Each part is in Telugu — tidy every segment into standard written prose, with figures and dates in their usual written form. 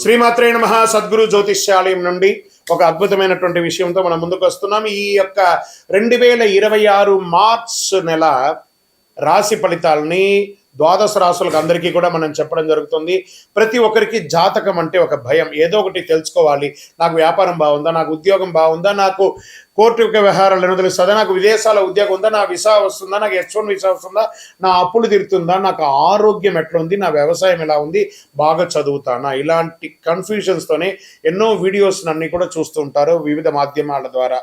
శ్రీమాత్రే నమః. సద్గురు జ్యోతిష్యాలయం నుండి ఒక అద్భుతమైనటువంటి విషయంతో మనం ముందుకు వస్తున్నాం. ఈ యొక్క 2026 మార్చ్ నెల రాశి ఫలితాలని ద్వాదశ రాశులకు అందరికీ కూడా మనం చెప్పడం జరుగుతుంది. ప్రతి ఒక్కరికి జాతకం అంటే ఒక భయం, ఏదో ఒకటి తెలుసుకోవాలి. నాకు వ్యాపారం బాగుందా, నాకు ఉద్యోగం బాగుందా, నాకు కోర్టు వ్యవహారాలు ఏమో తెలుస్తుందా, నాకు విదేశాల ఉద్యోగం ఉందా, నా వీసా వస్తుందా, నాకు H1 వీసా వస్తుందా, నా అప్పులు తీరుతుందా, నాకు ఆరోగ్యం ఎట్లా ఉంది, నా వ్యవసాయం ఎలా ఉంది, బాగా చదువుతానా, ఇలాంటి కన్ఫ్యూజన్స్తోనే ఎన్నో వీడియోస్ అన్ని కూడా చూస్తూ ఉంటారు వివిధ మాధ్యమాల ద్వారా.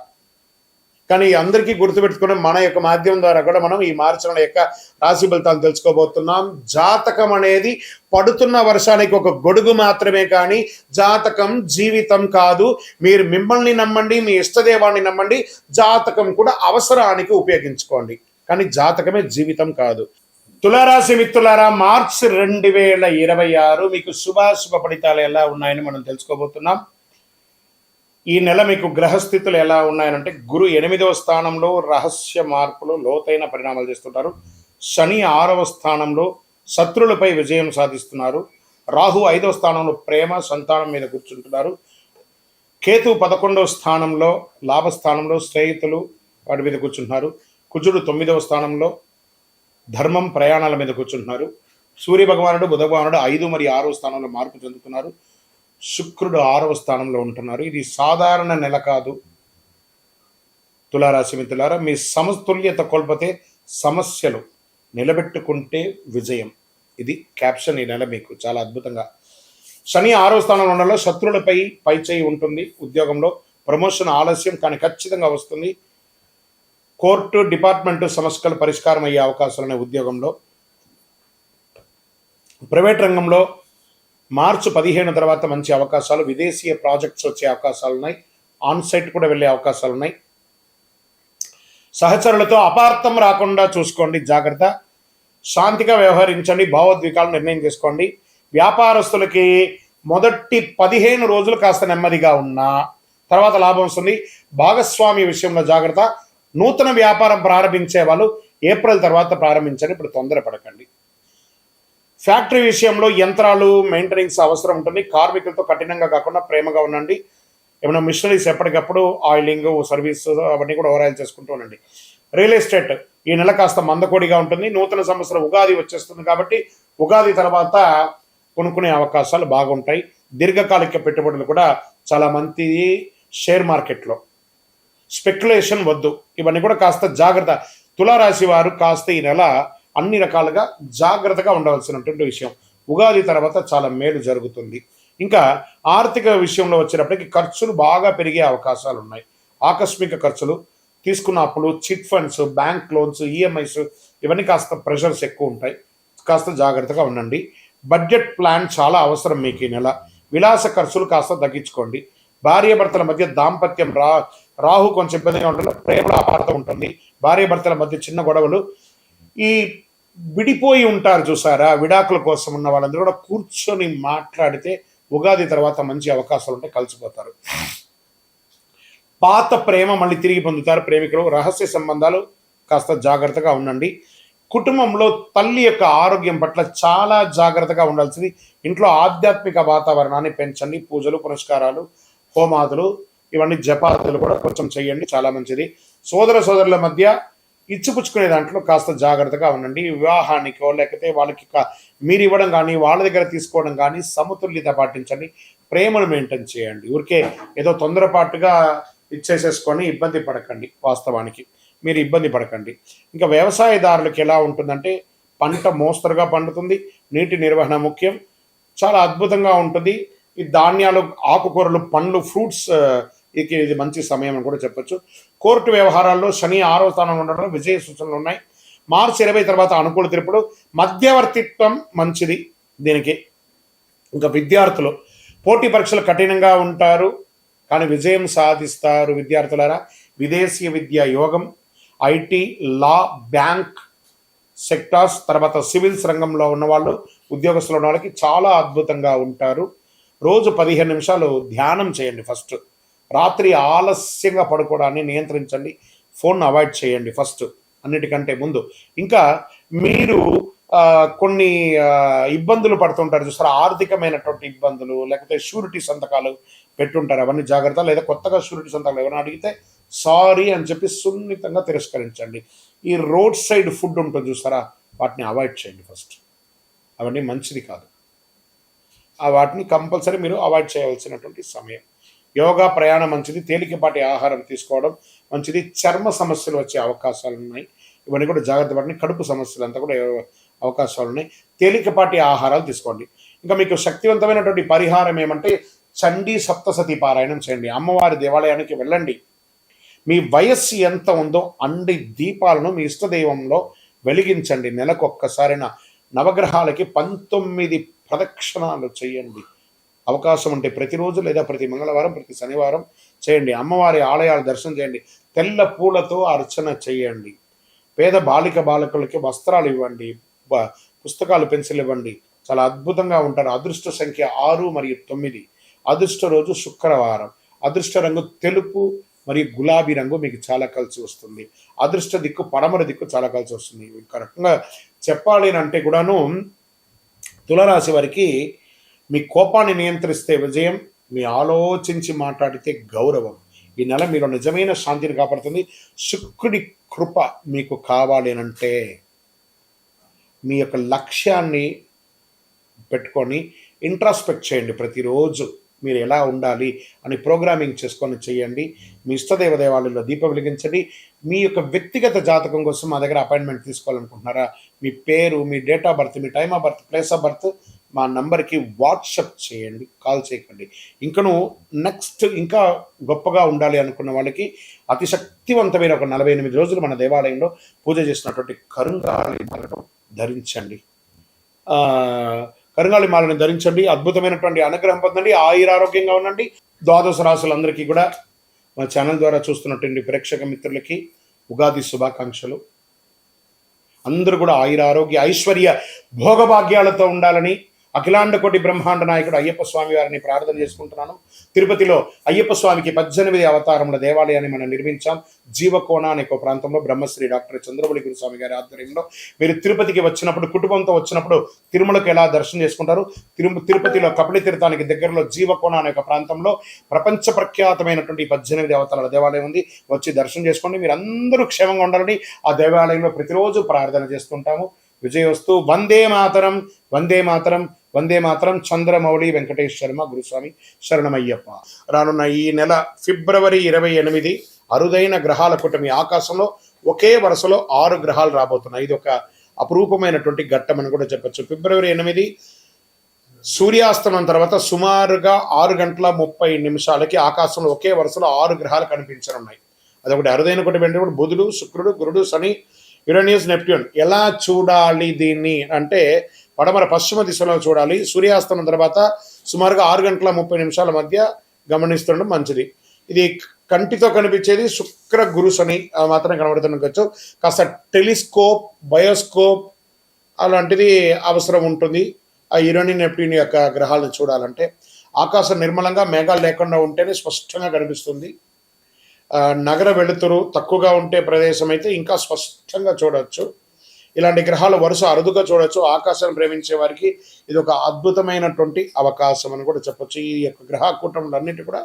కానీ అందరికీ గుర్తుపెట్టుకుని మన యొక్క మాధ్యమం ద్వారా కూడా మనం ఈ మార్చి నెల యొక్క రాశి ఫలితాలు తెలుసుకోబోతున్నాం. జాతకం అనేది పడుతున్న వర్షానికి ఒక గొడుగు మాత్రమే, కానీ జాతకం జీవితం కాదు. మీరు మిమ్మల్ని నమ్మండి, మీ ఇష్టదేవాన్ని నమ్మండి, జాతకం కూడా అవసరానికి ఉపయోగించుకోండి, కానీ జాతకమే జీవితం కాదు. తులారాశి మిత్రులారా, మార్చి 2026 మీకు శుభాశుభ ఫలితాలు ఎలా ఉన్నాయని మనం తెలుసుకోబోతున్నాం. ఈ నెల మీకు గ్రహస్థితులు ఎలా ఉన్నాయనంటే, గురు 8వ స్థానంలో రహస్య మార్పులు, లోతైన పరిణామాలు చేస్తుంటారు. శని 6వ స్థానంలో శత్రులపై విజయం సాధిస్తున్నారు. రాహు 5వ స్థానంలో ప్రేమ సంతానం మీద కూర్చుంటున్నారు. కేతు 11వ స్థానంలో లాభస్థానంలో స్నేహితులు వాటి మీద కూర్చుంటున్నారు. కుజుడు 9వ స్థానంలో ధర్మం ప్రయాణాల మీద కూర్చుంటున్నారు. సూర్య భగవానుడు బుధ భగవానుడు 5 మరియు 6వ స్థానంలో మార్పు చెందుతున్నారు. శుక్రుడు 6వ స్థానంలో ఉంటున్నారు. ఇది సాధారణ నెల కాదు. తులారాశి మిత్రులారా, మీ సమతుల్యత కోల్పోతే సమస్యలు, నిలబెట్టుకుంటే విజయం. ఇది క్యాప్షన్ ఈ నెల మీకు చాలా అద్భుతంగా. శని 6వ స్థానంలో ఉండడంలో శత్రువులపై పైచేయి ఉంటుంది. ఉద్యోగంలో ప్రమోషన్ ఆలస్యం కానీ ఖచ్చితంగా వస్తుంది. కోర్టు డిపార్ట్మెంటు సమస్యలు పరిష్కారం అయ్యే అవకాశాలు ఉన్నాయి. ఉద్యోగంలో, ప్రైవేట్ రంగంలో మార్చి 15 తర్వాత మంచి అవకాశాలు, విదేశీయ ప్రాజెక్ట్స్ వచ్చే అవకాశాలు ఉన్నాయి. ఆన్సైట్ కూడా వెళ్ళే అవకాశాలు ఉన్నాయి. సహచరులతో అపార్థం రాకుండా చూసుకోండి, జాగ్రత్త. శాంతిగా వ్యవహరించండి, భావోద్వేగాలు నిర్ణయం చేసుకోండి. వ్యాపారస్తులకి మొదటి 15 రోజులు కాస్త నెమ్మదిగా ఉన్నా తర్వాత లాభం వస్తుంది. భాగస్వామి విషయంలో జాగ్రత్త. నూతన వ్యాపారం ప్రారంభించే వాళ్ళు ఏప్రిల్ తర్వాత ప్రారంభించండి, ఇప్పుడు తొందరపడకండి. ఫ్యాక్టరీ విషయంలో యంత్రాలు మెయింటెనెన్స్ అవసరం ఉంటుంది. కార్మికులతో కఠినంగా కాకుండా ప్రేమగా ఉండండి. ఏమైనా మిషనరీస్ ఎప్పటికప్పుడు ఆయిలింగ్ సర్వీస్ అవన్నీ కూడా ఓవరాయిల్ చేసుకుంటూ ఉండండి. రియల్ ఎస్టేట్ ఈ నెల కాస్త మందకోడిగా ఉంటుంది. నూతన సంవత్సరం ఉగాది వచ్చేస్తుంది కాబట్టి ఉగాది తర్వాత కొనుక్కునే అవకాశాలు బాగుంటాయి. దీర్ఘకాలిక పెట్టుబడులు కూడా చాలా మంది. షేర్ మార్కెట్లో స్పెక్యులేషన్ వద్దు, ఇవన్నీ కూడా కాస్త జాగ్రత్త. తులారాశి వారు కాస్త ఈ నెల అన్ని రకాలుగా జాగ్రత్తగా ఉండవలసినటువంటి విషయం. ఉగాది తర్వాత చాలా మేలు జరుగుతుంది. ఇంకా ఆర్థిక విషయంలో వచ్చేటప్పటికి ఖర్చులు బాగా పెరిగే అవకాశాలు ఉన్నాయి. ఆకస్మిక ఖర్చులు, తీసుకున్న అప్పులు, chit funds, bank loans, EMIs ఇవన్నీ కాస్త ప్రెషర్స్ ఎక్కువ ఉంటాయి. కాస్త జాగ్రత్తగా ఉండండి. బడ్జెట్ ప్లాన్ చాలా అవసరం మీకు ఈ నెల. విలాస ఖర్చులు కాస్త తగ్గించుకోండి. భార్యాభర్తల మధ్య దాంపత్యం రాహు కొంచెం ఇబ్బందిగా ఉంటుంది. ప్రేమలో అపార్థం ఉంటుంది. భార్యాభర్తల మధ్య చిన్న గొడవలు. ఈ విడిపోయి ఉంటారు చూసారా, విడాకుల కోసం ఉన్న వాళ్ళందరూ కూడా కూర్చొని మాట్లాడితే ఉగాది తర్వాత మంచి అవకాశాలు ఉంటే కలిసిపోతారు. పాత ప్రేమ మళ్ళీ తిరిగి పొందుతారు ప్రేమికులు. రహస్య సంబంధాలు కాస్త జాగ్రత్తగా ఉండండి. కుటుంబంలో తల్లి యొక్క ఆరోగ్యం పట్ల చాలా జాగ్రత్తగా ఉండాల్సింది. ఇంట్లో ఆధ్యాత్మిక వాతావరణాన్ని పెంచండి. పూజలు, పునస్కారాలు, హోమాదులు, ఇవన్నీ జపాదులు కూడా కొంచెం చేయండి, చాలా మంచిది. సోదరుల మధ్య ఇచ్చిపుచ్చుకునే దాంట్లో కాస్త జాగ్రత్తగా ఉండండి. వివాహానికో లేకపోతే వాళ్ళకి మీరు ఇవ్వడం కానీ వాళ్ళ దగ్గర తీసుకోవడం కానీ సమతుల్యత పాటించండి. ప్రేమను మెయింటైన్ చేయండి. ఊరికే ఏదో తొందరపాటుగా ఇచ్చేసేసుకొని ఇబ్బంది పడకండి. వాస్తవానికి మీరు ఇబ్బంది పడకండి. ఇంకా వ్యవసాయదారులకు ఎలా ఉంటుందంటే, పంట మోస్తరుగా పండుతుంది. నీటి నిర్వహణ ముఖ్యం. చాలా అద్భుతంగా ఉంటుంది. ఈ ధాన్యాలు, ఆకుకూరలు, పండ్లు, ఫ్రూట్స్ ఇది మంచి సమయం అని కూడా చెప్పొచ్చు. కోర్టు వ్యవహారాల్లో శని 6వ స్థానంలో ఉండడంలో విజయ సూచనలు ఉన్నాయి. మార్చి 20 తర్వాత అనుకూల తీర్పులు. మధ్యవర్తిత్వం మంచిది దీనికి. ఇంకా విద్యార్థులు పోటీ పరీక్షలు కఠినంగా ఉంటారు కానీ విజయం సాధిస్తారు. విద్యార్థులారా, విదేశీ విద్యా యోగం, ఐటీ, లా, బ్యాంక్ సెక్టార్స్, తర్వాత సివిల్స్ రంగంలో ఉన్నవాళ్ళు, ఉద్యోగస్తులు ఉన్న వాళ్ళకి చాలా అద్భుతంగా ఉంటారు. రోజు 15 నిమిషాలు ధ్యానం చేయండి. ఫస్ట్ రాత్రి ఆలస్యంగా పడుకోవడాన్ని నియంత్రించండి. ఫోన్ అవాయిడ్ చేయండి ఫస్ట్, అన్నిటికంటే ముందు. ఇంకా మీరు కొన్ని ఇబ్బందులు పడుతుంటారు చూసారా, ఆర్థికమైనటువంటి ఇబ్బందులు, లేకపోతే షూరిటీ సంతకాలు పెట్టుంటారు, అవన్నీ జాగ్రత్త. లేదా కొత్తగా షూరిటీ సంతకాలు ఎవరైనా అడిగితే సారీ అని చెప్పి సున్నితంగా తిరస్కరించండి. ఈ రోడ్ సైడ్ ఫుడ్ ఉంటుంది చూసారా, వాటిని అవాయిడ్ చేయండి ఫస్ట్. అవన్నీ మంచిది కాదు. వాటిని కంపల్సరీ మీరు అవాయిడ్ చేయవలసినటువంటి సమయం. యోగా, ప్రయాణం మంచిది. తేలికపాటి ఆహారం తీసుకోవడం మంచిది. చర్మ సమస్యలు వచ్చే అవకాశాలు ఉన్నాయి, ఇవన్నీ కూడా జాగ్రత్త పడండి. కడుపు సమస్యలు అంతా కూడా అవకాశాలు ఉన్నాయి. తేలికపాటి ఆహారాలు తీసుకోండి. ఇంకా మీకు శక్తివంతమైనటువంటి పరిహారం ఏమంటే చండీ సప్తసతి పారాయణం చేయండి. అమ్మవారి దేవాలయానికి వెళ్ళండి. మీ వయస్సు ఎంత ఉందో అన్ని దీపాలను మీ ఇష్టదైవంలో వెలిగించండి. నెలకొక్కసారైన నవగ్రహాలకి 19 ప్రదక్షిణాలు చేయండి. అవకాశం ఉంటే ప్రతిరోజు లేదా ప్రతి మంగళవారం, ప్రతి శనివారం చేయండి. అమ్మవారి ఆలయాలు దర్శనం చేయండి. తెల్ల పూలతో అర్చన చేయండి. పేద బాలికలకి వస్త్రాలు ఇవ్వండి. పుస్తకాలు, పెన్సిల్ ఇవ్వండి. చాలా అద్భుతంగా ఉంటారు. అదృష్ట సంఖ్య 6 మరియు 9. అదృష్ట రోజు శుక్రవారం. అదృష్ట రంగు తెలుపు మరియు గులాబీ రంగు మీకు చాలా కలిసి వస్తుంది. అదృష్ట దిక్కు పడమర దిక్కు చాలా కలిసి వస్తుంది. ఒక రకంగా చెప్పాలి అంటే కూడాను తులారాశి వారికి మీ కోపాన్ని నియంత్రిస్తే విజయం, మీ ఆలోచించి మాట్లాడితే గౌరవం. ఈ నెల మీరు నిజమైన శాంతిని కాపాడుతుంది. శుక్రుడి కృప మీకు కావాలి అంటే మీ యొక్క లక్ష్యాన్ని పెట్టుకొని ఇంట్రాస్పెక్ట్ చేయండి. ప్రతిరోజు మీరు ఎలా ఉండాలి అని ప్రోగ్రామింగ్ చేసుకొని చేయండి. మీ ఇష్టదేవ దేవాలయంలో దీపం వెలిగించండి. మీ యొక్క వ్యక్తిగత జాతకం కోసం మా దగ్గర అపాయింట్మెంట్ తీసుకోవాలనుకుంటున్నారా? మీ పేరు, మీ డేట్ ఆఫ్ బర్త్, మీ time of birth, place of birth మా నంబర్కి వాట్సప్ చేయండి, కాల్ చేయకండి. ఇంకను నెక్స్ట్ ఇంకా గొప్పగా ఉండాలి అనుకున్న వాళ్ళకి అతి శక్తివంతమైన ఒక 48 రోజులు మన దేవాలయంలో పూజ చేసినటువంటి కరుంగాళి మాలను ధరించండి. కరుంగాళి మాలను ధరించండి. అద్భుతమైనటువంటి అనుగ్రహం పొందండి. ఆరోగ్యంగా ఉండండి. ద్వాదశ రాశులందరికీ కూడా మా ఛానల్ ద్వారా చూస్తున్నటువంటి ప్రేక్షక మిత్రులకి ఉగాది శుభాకాంక్షలు. అందరూ కూడా ఆరోగ్య ఐశ్వర్య భోగభాగ్యాలతో ఉండాలని అఖిలాండ కోటి బ్రహ్మాండ నాయకుడు అయ్యప్ప స్వామి వారిని ప్రార్థన చేసుకుంటున్నాను. తిరుపతిలో అయ్యప్ప స్వామికి 18 అవతారముల దేవాలయాన్ని మనం నిర్మించాం. జీవకోణ అనే ఒక ప్రాంతంలో బ్రహ్మశ్రీ డాక్టర్ చంద్రబలి గురుస్వామి గారి ఆధ్వర్యంలో మీరు తిరుపతికి వచ్చినప్పుడు, కుటుంబంతో వచ్చినప్పుడు తిరుమలకు ఎలా దర్శనం చేసుకుంటారు? తిరుపతిలో కపిల తీర్థానికి దగ్గరలో జీవకోణ అనే ఒక ప్రాంతంలో ప్రపంచ ప్రఖ్యాతమైనటువంటి 18 అవతారాల దేవాలయం ఉంది. వచ్చి దర్శనం చేసుకోండి. మీరు అందరూ క్షేమంగా ఉండాలని ఆ దేవాలయంలో ప్రతిరోజు ప్రార్థన చేస్తుంటాము. విజయోస్తు. వందే మాతరం, వందే మాతరం, వందే మాతరం. చంద్రమౌళి వెంకటేష్ శర్మ గురుస్వామి శరణమయ్యప్ప. రానున్న ఈ నెల ఫిబ్రవరి 28 అరుదైన గ్రహాల కూటమి. ఆకాశంలో ఒకే వరుసలో 6 గ్రహాలు రాబోతున్నాయి. ఇది ఒక అపురూపమైనటువంటి ఘట్టం అని కూడా చెప్పచ్చు. ఫిబ్రవరి 8 సూర్యాస్తమం తర్వాత సుమారుగా 6:30 ఆకాశంలో ఒకే వరుసలో 6 గ్రహాలు కనిపించనున్నాయి. అదొకటి అరుదైన కూటమి. అంటే బుధుడు, శుక్రుడు, గురుడు, శని, యురేనియస్, నెప్ట్యూన్. ఎలా చూడాలి దీన్ని అంటే పడమర పశ్చిమ దిశలో చూడాలి. సూర్యాస్తమం తర్వాత సుమారుగా 6:30 మధ్య గమనిస్తుండడం మంచిది. ఇది కంటితో కనిపించేది శుక్ర, గురు, శని మాత్రం కనబడుతుండొచ్చు. కాస్త టెలిస్కోప్, బయోస్కోప్ అలాంటిది అవసరం ఉంటుంది ఆ యురేనియస్, నెప్ట్యూన్ యొక్క గ్రహాలను చూడాలంటే. ఆకాశం నిర్మలంగా మేఘాలు లేకుండా ఉంటేనే స్పష్టంగా కనిపిస్తుంది. నగర వెలుతురు తక్కువగా ఉంటే ప్రదేశం అయితే ఇంకా స్పష్టంగా చూడవచ్చు. ఇలాంటి గ్రహాల వరుస అరుదుగా చూడవచ్చు. ఆకాశాన్ని ప్రేమించే వారికి ఇది ఒక అద్భుతమైనటువంటి అవకాశం అని కూడా చెప్పొచ్చు. ఈ యొక్క గ్రహ కూటములన్నిటి కూడా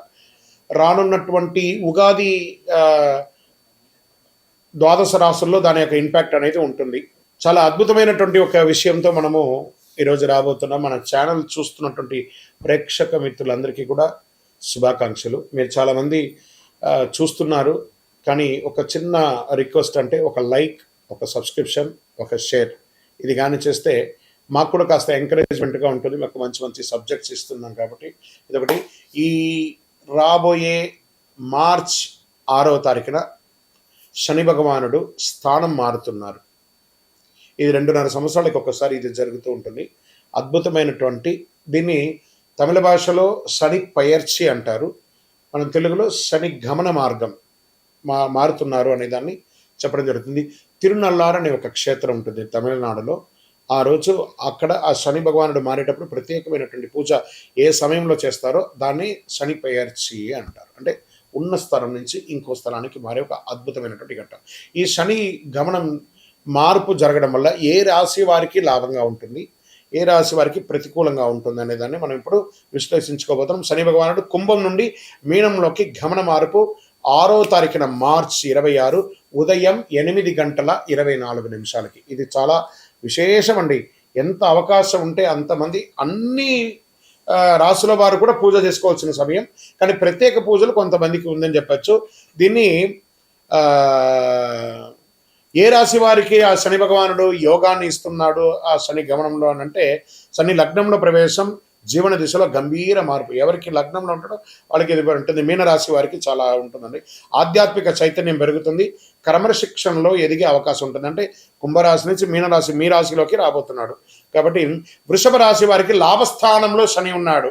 రానున్నటువంటి ఉగాది ద్వాదశ రాశుల్లో దాని యొక్క ఇంపాక్ట్ అనేది ఉంటుంది. చాలా అద్భుతమైనటువంటి ఒక విషయంతో మనము ఈరోజు రాబోతున్నాం. మన ఛానల్ చూస్తున్నటువంటి ప్రేక్షక మిత్రులందరికీ కూడా శుభాకాంక్షలు. మీరు చాలామంది చూస్తున్నారు, కానీ ఒక చిన్న రిక్వెస్ట్ అంటే ఒక లైక్, ఒక సబ్స్క్రిప్షన్, ఒక షేర్ ఇది కానీ చేస్తే మాకు కూడా కాస్త ఎంకరేజ్మెంట్గా ఉంటుంది. మాకు మంచి మంచి సబ్జెక్ట్స్ ఇస్తున్నాం కాబట్టి ఇదొకటి. ఈ రాబోయే మార్చ్ 6వ తారీఖున శని భగవానుడు స్థానం మారుతున్నారు. ఇది 2.5 సంవత్సరాలకు ఒకసారి ఇది జరుగుతూ ఉంటుంది. అద్భుతమైనటువంటి దీన్ని తమిళ భాషలో శని పయర్చి అంటారు. మనం తెలుగులో శని గమన మార్గం మారుతున్నారు అనే దాన్ని చెప్పడం జరుగుతుంది. తిరునల్లారు అనే ఒక క్షేత్రం ఉంటుంది తమిళనాడులో. ఆ రోజు అక్కడ ఆ శని భగవానుడు మారేటప్పుడు ప్రత్యేకమైనటువంటి పూజ ఏ సమయంలో చేస్తారో దాన్ని శని పయర్చి అంటారు. అంటే ఉన్న స్థలం నుంచి ఇంకో స్థలానికి మారే ఒక అద్భుతమైనటువంటి ఘట్టం. ఈ శని గమనం మార్పు జరగడం వల్ల ఏ రాశి వారికి లాభంగా ఉంటుంది, ఏ రాశి వారికి ప్రతికూలంగా ఉంటుంది అనే దాన్ని మనం ఇప్పుడు విశ్లేషించుకోబోతున్నాం. శని భగవానుడు కుంభం నుండి మీనంలోకి గమన మార్పు 6వ తారీఖున మార్చి 26 ఉదయం 8:24 ఇది చాలా విశేషం అండి. ఎంత అవకాశం ఉంటే అంతమంది అన్ని రాసుల వారు కూడా పూజ చేసుకోవాల్సిన సమయం, కానీ ప్రత్యేక పూజలు కొంతమందికి ఉందని చెప్పచ్చు. దీన్ని ఏ రాశి వారికి ఆ శని భగవానుడు యోగాన్ని ఇస్తున్నాడు ఆ శని గమనంలో అని అంటే, శని లగ్నంలో ప్రవేశం జీవన దిశలో గంభీర మార్పు. ఎవరికి లగ్నంలో ఉంటాడో వాళ్ళకి ఇది ఉంటుంది. మీనరాశి వారికి చాలా ఉంటుందండి. ఆధ్యాత్మిక చైతన్యం పెరుగుతుంది. క్రమశిక్షణలో ఎదిగే అవకాశం ఉంటుంది. అంటే కుంభరాశి నుంచి మీనరాశి మీ రాశిలోకి రాబోతున్నాడు కాబట్టి వృషభ రాశి వారికి లాభస్థానంలో శని ఉన్నాడు.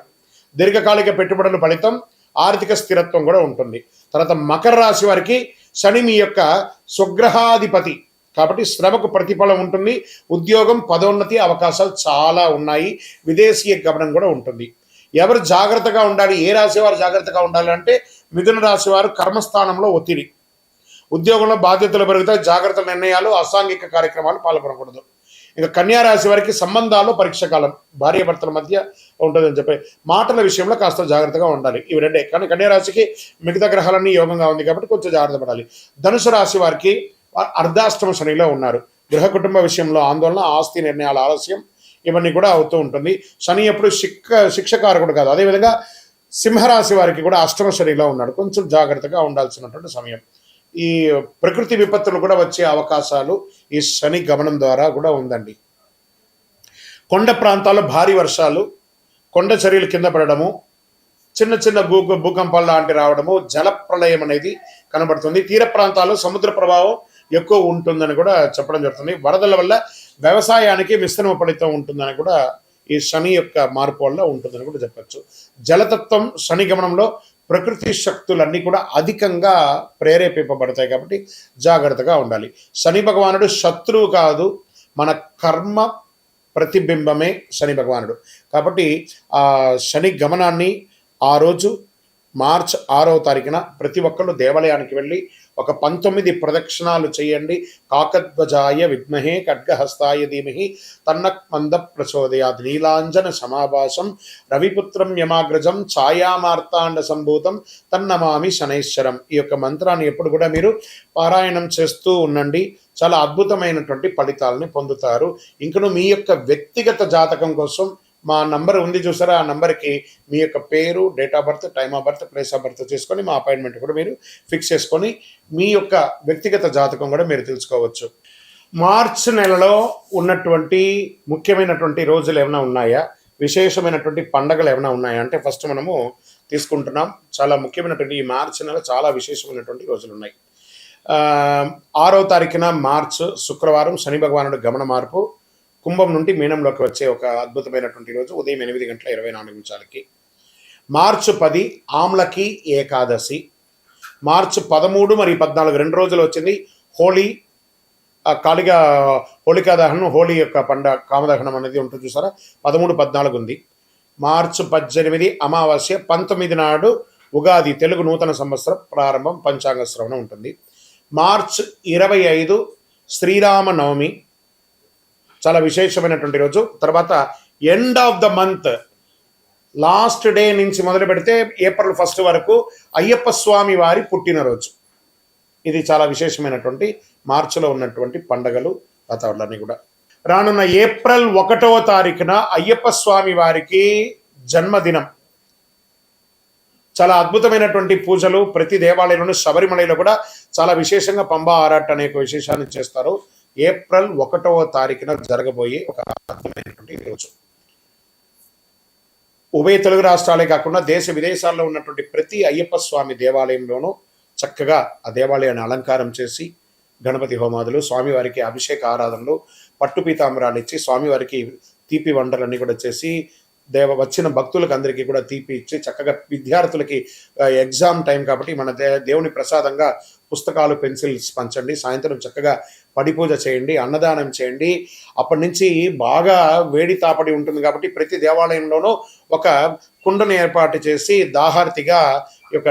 దీర్ఘకాలిక పెట్టుబడుల ఫలితం, ఆర్థిక స్థిరత్వం కూడా ఉంటుంది. తర్వాత మకర రాశి వారికి శని మీ యొక్క స్వగ్రహాధిపతి కాబట్టి శ్రమకు ప్రతిఫలం ఉంటుంది. ఉద్యోగం, పదోన్నతి అవకాశాలు చాలా ఉన్నాయి. విదేశీయ గమనం కూడా ఉంటుంది. ఎవరు జాగ్రత్తగా ఉండాలి, ఏ రాశి వారు జాగ్రత్తగా ఉండాలి అంటే మిథున రాశి వారు కర్మస్థానంలో ఒత్తిడి, ఉద్యోగంలో బాధ్యతలు పెరుగుతాయి, జాగ్రత్త నిర్ణయాలు, అసాంఘిక కార్యక్రమాలు పాల్గొనకూడదు. ఇక కన్యా రాశి వారికి సంబంధాల్లో పరీక్ష కాలం, భార్యాభర్తల మధ్య ఉంటుందని చెప్పి మాటల విషయంలో కాస్త జాగ్రత్తగా ఉండాలి. ఇవి రెండే. కానీ కన్యా రాశికి మిగతా గ్రహాలన్నీ యోగంగా ఉంది కాబట్టి కొంచెం జాగ్రత్త పడాలి. ధనుసు రాశి వారికి అర్ధాష్టమ శనిలో ఉన్నారు. గృహ కుటుంబ విషయంలో ఆందోళన, ఆస్తి నిర్ణయాల ఆలస్యం ఇవన్నీ కూడా అవుతూ ఉంటుంది. శని ఎప్పుడు శిక్షకారకుడు కాదు. అదేవిధంగా సింహరాశి వారికి కూడా అష్టమ శనిలో ఉన్నాడు. కొంచెం జాగ్రత్తగా ఉండాల్సినటువంటి సమయం. ఈ ప్రకృతి విపత్తులు కూడా వచ్చే అవకాశాలు ఈ శని గమనం ద్వారా కూడా ఉందండి. కొండ ప్రాంతాల్లో భారీ వర్షాలు, కొండ చర్యలు కింద పడడము, చిన్న చిన్న భూకంపాలు లాంటి రావడము, జల ప్రళయం అనేది కనబడుతుంది. తీర ప్రాంతాల్లో సముద్ర ప్రభావం ఎక్కువ ఉంటుందని కూడా చెప్పడం జరుగుతుంది. వరదల వల్ల వ్యవసాయానికి మిశ్రమ ఫలితం ఉంటుందని కూడా ఈ శని యొక్క మార్పు వల్ల ఉంటుందని కూడా చెప్పచ్చు. జలతత్వం శని గమనంలో ప్రకృతి శక్తులన్నీ కూడా అధికంగా ప్రేరేపింపబడతాయి కాబట్టి జాగ్రత్తగా ఉండాలి. శని భగవానుడు శత్రువు కాదు, మన కర్మ ప్రతిబింబమే శని భగవానుడు. కాబట్టి ఆ శని గమనాన్ని ఆ రోజు మార్చి 6వ తారీఖున ప్రతి ఒక్కళ్ళు దేవాలయానికి వెళ్ళి ఒక 19 ప్రదక్షిణాలు చేయండి. కాకధ్వజాయ విద్మహే ఖడ్గహస్తాయ ధీమహి తన్నః మంద ప్రచోదయాత్ నీలాంజన సమాభాసం రవిపుత్రం యమాగ్రజం ఛాయామార్తాండ సంభూతం తన్నమామి శనైశ్వరం. ఈ యొక్క మంత్రాన్ని ఎప్పుడు కూడా మీరు పారాయణం చేస్తూ ఉండండి. చాలా అద్భుతమైనటువంటి ఫలితాలని పొందుతారు. ఇంకను మీ యొక్క వ్యక్తిగత జాతకం కోసం మా నంబర్ ఉంది చూసారా, ఆ నంబర్కి మీ యొక్క పేరు, date of birth, time of birth, place of birth చేసుకొని మా అపాయింట్మెంట్ కూడా మీరు ఫిక్స్ చేసుకొని మీ యొక్క వ్యక్తిగత జాతకం కూడా మీరు తెలుసుకోవచ్చు. మార్చి నెలలో ఉన్నటువంటి ముఖ్యమైనటువంటి రోజులు ఏమైనా ఉన్నాయా, విశేషమైనటువంటి పండగలు ఏమైనా ఉన్నాయా అంటే ఫస్ట్ మనము తీసుకుంటున్నాం. చాలా ముఖ్యమైనటువంటి ఈ మార్చి నెల చాలా విశేషమైనటువంటి రోజులు ఉన్నాయి. 6వ తారీఖున మార్చి శుక్రవారం శని భగవానుడు గమన మార్పు కుంభం నుండి మీనంలోకి వచ్చే ఒక అద్భుతమైనటువంటి రోజు ఉదయం 8:24 మార్చి 10 ఆమ్లకి ఏకాదశి. మార్చి 13 మరియు 14 2 రోజులు వచ్చింది హోలీ, హోళికా దహనం, హోలీ యొక్క పండుగ కామదహనం అనేది ఉంటుంది చూసారా, 13, 14 ఉంది. మార్చి 18 అమావాస్య, 19 నాడు ఉగాది, తెలుగు నూతన సంవత్సరం ప్రారంభం, పంచాంగ శ్రవణం ఉంటుంది. మార్చి 25 శ్రీరామ నవమి, చాలా విశేషమైనటువంటి రోజు. తర్వాత end of the month last day నుంచి మొదలు పెడితే ఏప్రిల్ 1 వరకు అయ్యప్ప స్వామి వారి పుట్టినరోజు. ఇది చాలా విశేషమైనటువంటి మార్చిలో ఉన్నటువంటి పండగలు వాతావరణాన్ని కూడా. రానున్న ఏప్రిల్ 1వ తారీఖున అయ్యప్ప స్వామి వారికి జన్మదినం. చాలా అద్భుతమైనటువంటి పూజలు ప్రతి దేవాలయంలోనూ, శబరిమలలో కూడా చాలా విశేషంగా పంబా ఆరాట్ అనే విశేషాన్ని చేస్తారు. ఏప్రిల్ 1వ తారీఖున జరగబోయే ఒక అద్భుతమైనటువంటి రోజు. ఉభయ తెలుగు రాష్ట్రాలే కాకుండా దేశ విదేశాల్లో ఉన్నటువంటి ప్రతి అయ్యప్ప స్వామి దేవాలయంలోనూ చక్కగా ఆ దేవాలయాన్ని అలంకారం చేసి గణపతి హోమాదులు, స్వామివారికి అభిషేక ఆరాధనలు, పట్టు పీతాంబరాలు ఇచ్చి స్వామివారికి తీపి వంటలన్నీ కూడా చేసి వచ్చిన భక్తులకు అందరికీ కూడా తీపి ఇచ్చి చక్కగా విద్యార్థులకి ఎగ్జామ్ టైం కాబట్టి మన దేవుని ప్రసాదంగా పుస్తకాలు, పెన్సిల్స్ పంచండి. సాయంత్రం చక్కగా పడి పూజ చేయండి, అన్నదానం చేయండి. అప్పటి నుంచి బాగా వేడి తాపడి ఉంటుంది కాబట్టి ప్రతి దేవాలయంలోనూ ఒక కుండను ఏర్పాటు చేసి దాహార్తిగా ఈ యొక్క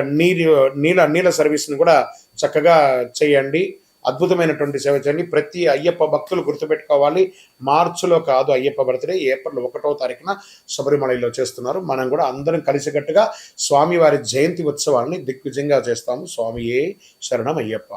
నీళ్ళ సర్వీస్ని కూడా చక్కగా చేయండి. అద్భుతమైనటువంటి సేవ చేయండి. ప్రతి అయ్యప్ప భక్తులు గుర్తుపెట్టుకోవాలి, మార్చిలో కాదు అయ్యప్ప బర్త్డే, ఏప్రిల్ 1వ తారీఖున శబరిమలలో చేస్తున్నారు. మనం కూడా అందరం కలిసికట్టుగా స్వామివారి జయంతి ఉత్సవాన్ని దిగ్విజయంగా చేస్తాము. స్వామియే శరణం అయ్యప్ప.